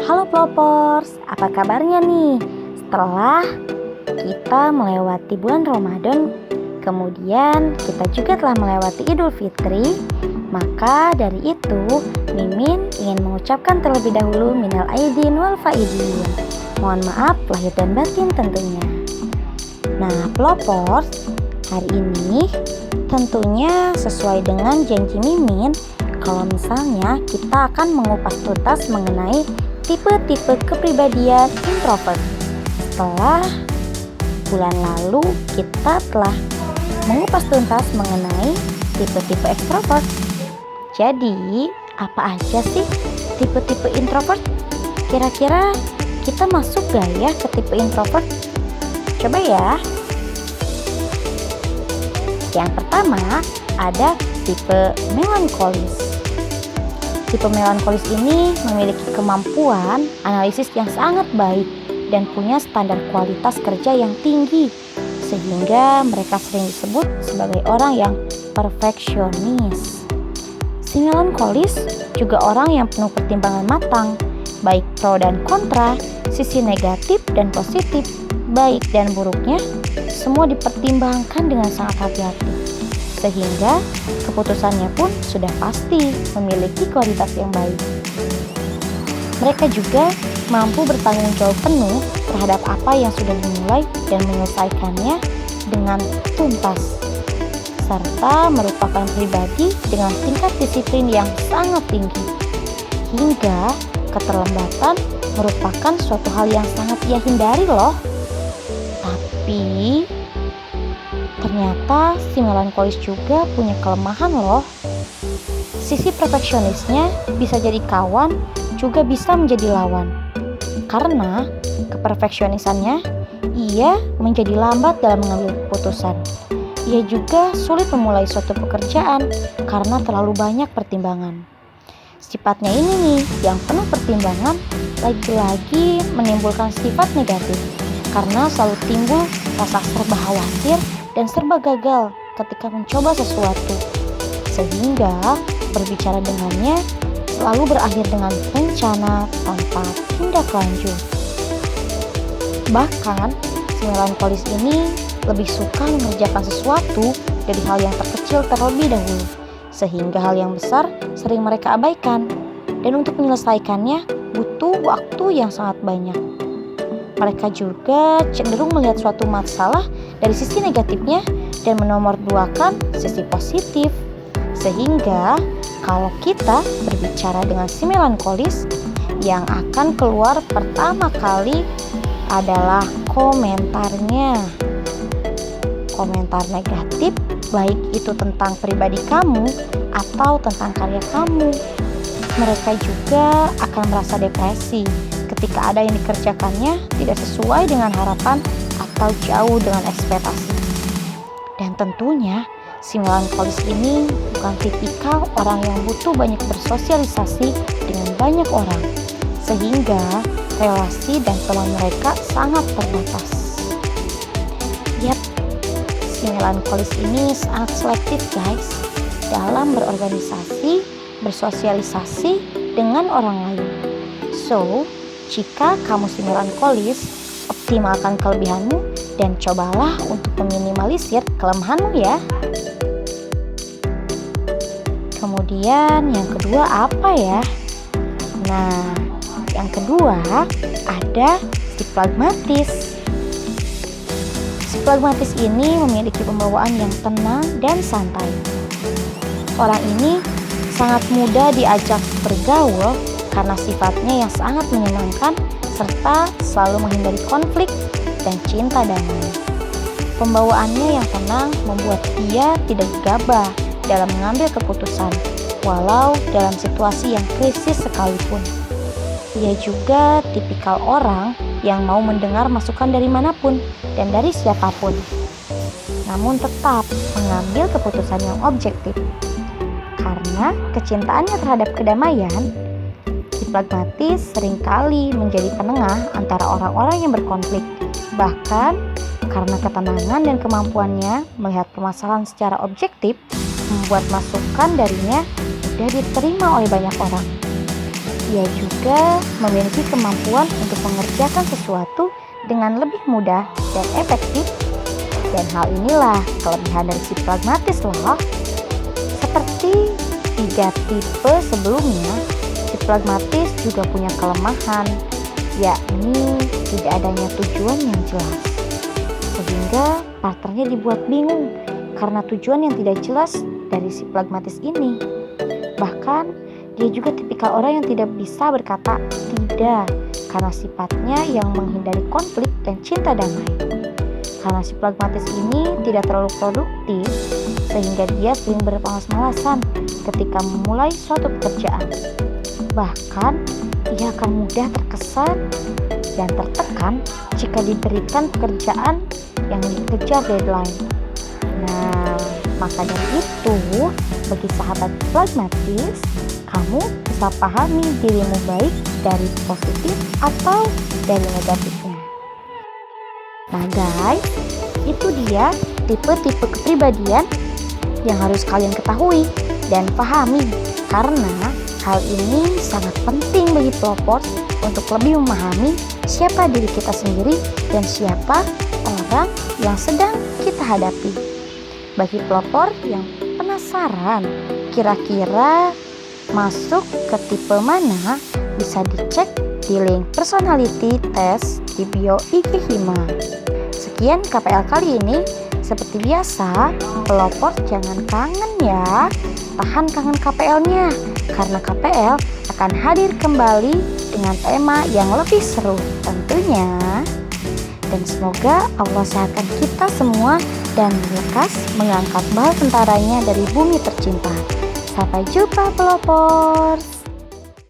Halo Plopers, apa kabarnya nih? Setelah kita melewati bulan Ramadan, kemudian kita juga telah melewati Idul Fitri, maka dari itu Mimin ingin mengucapkan terlebih dahulu minal aidin wal faidin. Mohon maaf lahir dan batin tentunya. Nah Plopers, hari ini tentunya sesuai dengan janji Mimin, kalau misalnya kita akan mengupas tuntas mengenai tipe-tipe kepribadian introvert. Setelah bulan lalu kita telah mengupas tuntas mengenai tipe-tipe extrovert. Jadi, apa aja sih tipe-tipe introvert? Kira-kira kita masuk gak ya ke tipe introvert? Coba ya. Yang pertama ada tipe melankolis. Tipe melankolis ini memiliki kemampuan analisis yang sangat baik dan punya standar kualitas kerja yang tinggi, sehingga mereka sering disebut sebagai orang yang perfeksionis. Si melankolis juga orang yang penuh pertimbangan matang, baik pro dan kontra, sisi negatif dan positif, baik dan buruknya, semua dipertimbangkan dengan sangat hati-hati. Sehingga keputusannya pun sudah pasti memiliki kualitas yang baik. Mereka juga mampu bertanggung jawab penuh terhadap apa yang sudah dimulai dan menyelesaikannya dengan tuntas, serta merupakan pribadi dengan tingkat disiplin yang sangat tinggi, hingga keterlambatan merupakan suatu hal yang sangat ia hindari loh. Tapi ternyata si melankolis juga punya kelemahan loh. Sisi perfeksionisnya bisa jadi kawan, juga bisa menjadi lawan. Karena keperfeksionisannya, ia menjadi lambat dalam mengambil keputusan. Ia juga sulit memulai suatu pekerjaan karena terlalu banyak pertimbangan. Sifatnya ini nih yang penuh pertimbangan lagi-lagi menimbulkan sifat negatif karena selalu timbul rasa serba khawatir dan serba gagal ketika mencoba sesuatu, sehingga berbicara dengannya selalu berakhir dengan rencana tanpa tindak lanjut. Bahkan, si melankolis ini lebih suka mengerjakan sesuatu dari hal yang terkecil terlebih dahulu, sehingga hal yang besar sering mereka abaikan, dan untuk menyelesaikannya butuh waktu yang sangat banyak. Mereka juga cenderung melihat suatu masalah dari sisi negatifnya dan menomorduakan sisi positif. Sehingga kalau kita berbicara dengan si melankolis, yang akan keluar pertama kali adalah komentarnya. Komentar negatif, baik itu tentang pribadi kamu atau tentang karya kamu. Mereka juga akan merasa depresi ketika ada yang dikerjakannya tidak sesuai dengan harapan atau jauh dengan ekspektasi. Dan tentunya si melankolis ini bukan tipikal orang yang butuh banyak bersosialisasi dengan banyak orang, sehingga relasi dan teman mereka sangat terbatas. Yap, si melankolis ini sangat selektif guys dalam berorganisasi, bersosialisasi dengan orang lain. So, jika kamu si melankolis, optimalkan kelebihanmu dan cobalah untuk meminimalisir kelemahanmu ya. Kemudian yang kedua apa ya? Nah, yang kedua ada si pragmatis. Si pragmatis ini memiliki pembawaan yang tenang dan santai. Orang ini sangat mudah diajak bergaul karena sifatnya yang sangat menyenangkan serta selalu menghindari konflik dan cinta damai. Pembawaannya yang tenang membuat dia tidak gegabah dalam mengambil keputusan, walau dalam situasi yang krisis sekalipun. Ia juga tipikal orang yang mau mendengar masukan dari manapun dan dari siapapun, namun tetap mengambil keputusan yang objektif. Karena kecintaannya terhadap kedamaian, si pragmatis seringkali menjadi penengah antara orang-orang yang berkonflik. Bahkan karena ketenangan dan kemampuannya melihat permasalahan secara objektif, membuat masukan darinya mudah diterima oleh banyak orang. Ia juga memiliki kemampuan untuk mengerjakan sesuatu dengan lebih mudah dan efektif. Dan hal inilah kelebihan dari si pragmatis loh. Seperti 3 tipe sebelumnya, si pragmatis juga punya kelemahan, yakni tidak adanya tujuan yang jelas. Sehingga partnernya dibuat bingung karena tujuan yang tidak jelas dari si pragmatis ini. Bahkan dia juga tipikal orang yang tidak bisa berkata tidak karena sifatnya yang menghindari konflik dan cinta damai. Karena si pragmatis ini tidak terlalu produktif, sehingga dia sering bermalas-malasan ketika memulai suatu pekerjaan. Bahkan ia akan mudah terkesan dan tertekan jika diberikan pekerjaan yang dikejar deadline. Nah, maka dari itu, bagi sahabat pragmatis, kamu bisa pahami dirimu baik dari positif atau dari negatifnya. Nah guys, itu dia tipe-tipe kepribadian yang harus kalian ketahui dan pahami, karena hal ini sangat penting bagi pelopor untuk lebih memahami siapa diri kita sendiri dan siapa orang yang sedang kita hadapi. Bagi pelopor yang penasaran kira-kira masuk ke tipe mana, bisa dicek di link personality test di bio IG Hima. Sekian KPL kali ini. Seperti biasa, pelopor jangan kangen ya. Tahan kangen KPL-nya, karena KPL akan hadir kembali dengan tema yang lebih seru tentunya. Dan semoga Allah sehatkan kita semua dan lekas mengangkat bal tentaranya dari bumi tercinta. Sampai jumpa pelopor.